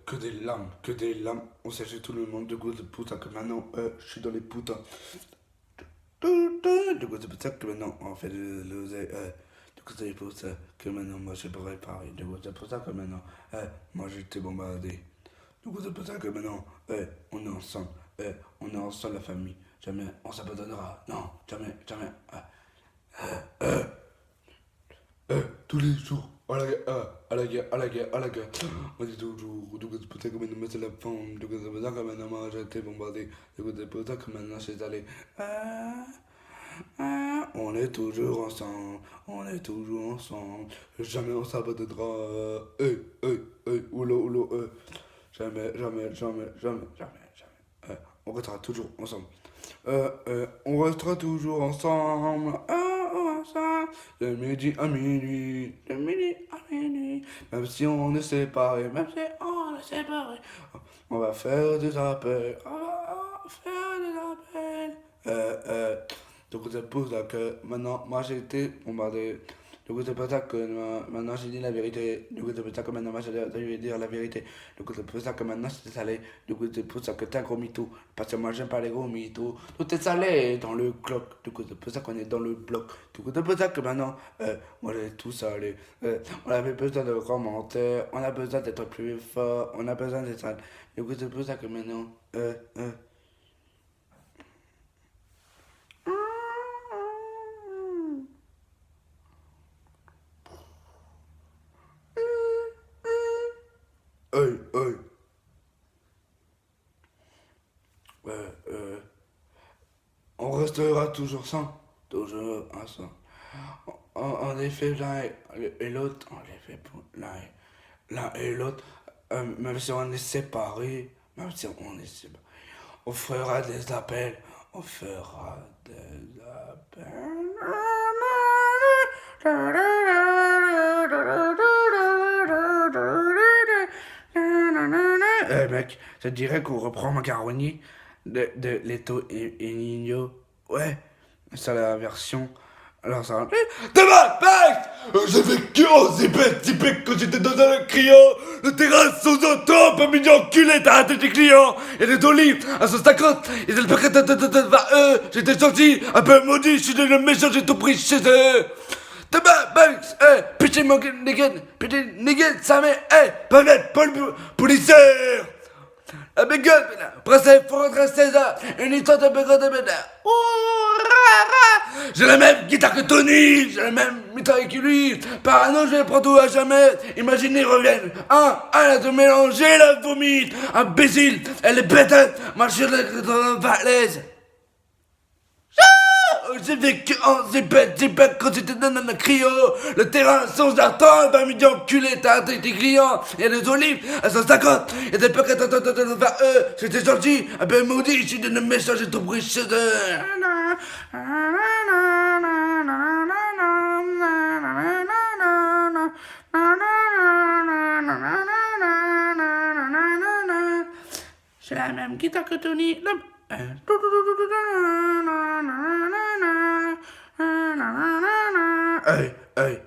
Que des larmes. On cherchait tout le monde de cause de putain que maintenant, je suis dans les putains. De cause de putain que maintenant, on fait l'oseille. De cause de putain que maintenant, moi, je suis pas réparé. De cause de putain que maintenant, moi, j'ai été bombardé. De cause de putain que maintenant, on est ensemble. On est ensemble, la famille. Jamais on s'abandonnera. Non, jamais, jamais. Tous les jours, à la guerre, à la guerre, à la guerre, à la guerre. On dit toujours, du coup, c'est pour ça que maintenant, c'est la femme, du coup, c'est pour ça que maintenant, j'ai été bombardé, du coup, c'est pour ça que maintenant, c'est allé. On est toujours ensemble, on est toujours ensemble, jamais on s'abandonnera. Oula, oula, jamais, jamais, jamais, jamais, jamais, jamais. On restera toujours ensemble. On restera toujours ensemble. Ensemble. De midi à minuit. De midi à minuit. Même si on est séparés. Même si on est séparés. On va faire des appels. On va faire des appels. Donc c'est pour ça que maintenant, moi j'ai été bombardé. Du coup, c'est pour ça que maintenant j'ai dit la vérité. Du coup, c'est pour ça que maintenant moi j'ai dire la vérité. Du coup, c'est pour ça que maintenant c'est salé. Du coup, c'est pour ça que t'es un gros mytho. Parce que moi j'aime pas les gros mythos. Tout est salé dans le clock. Du coup, c'est pour ça qu'on est dans le bloc. Du coup, c'est pour ça que maintenant, moi j'ai tout salé. On avait besoin de commentaires. On a besoin d'être plus fort. On a besoin d'être sale. Du coup, c'est pour ça que maintenant, hey. Euh, euh, on restera toujours sans, toujours ensemble. On les fait l'un et l'autre, on les fait pour l'un et l'autre, même si on est séparés, même si on est séparés, on fera des appels, on fera des appels. Mec, ça te dirait qu'on reprend Macaroni de Leto et Nino. Ouais, c'est la version. Alors ça. Demain, mec, j'ai vécu en zipette quand j'étais dans un crayon. Le terrasse sous un top, un mignon enculé, t'as raté tes clients. Et les olives à 150, et le paquet de j'étais gentil, un peu maudit, je suis devenu méchant, j'ai tout pris chez eux. Demain, mec, putain, mon nigga, ça met, pas mettre, Paul policier. La bégueule, princesse, faut rentrer à 16h. Une histoire de bégueule de bédard. J'ai la même guitare que Tony, j'ai la même guitare que lui. Parano, je vais prendre tout à jamais. Imaginez, ils reviennent. Elle a tout mélangé, la vomite. Imbécile, elle est bête. Moi, je suis dans la valise. J'ai vécu en zipette quand j'étais dans un cryo. Le terrain sans attendre, 20 millions enculé, t'as tes clients. Y'a des olives à 150, y'a des paquets vers eux. J'étais gentil, un peu maudit, je suis devenu méchant, j'ai tout pris chez eux. J'ai la même guitare que Tony. Hey.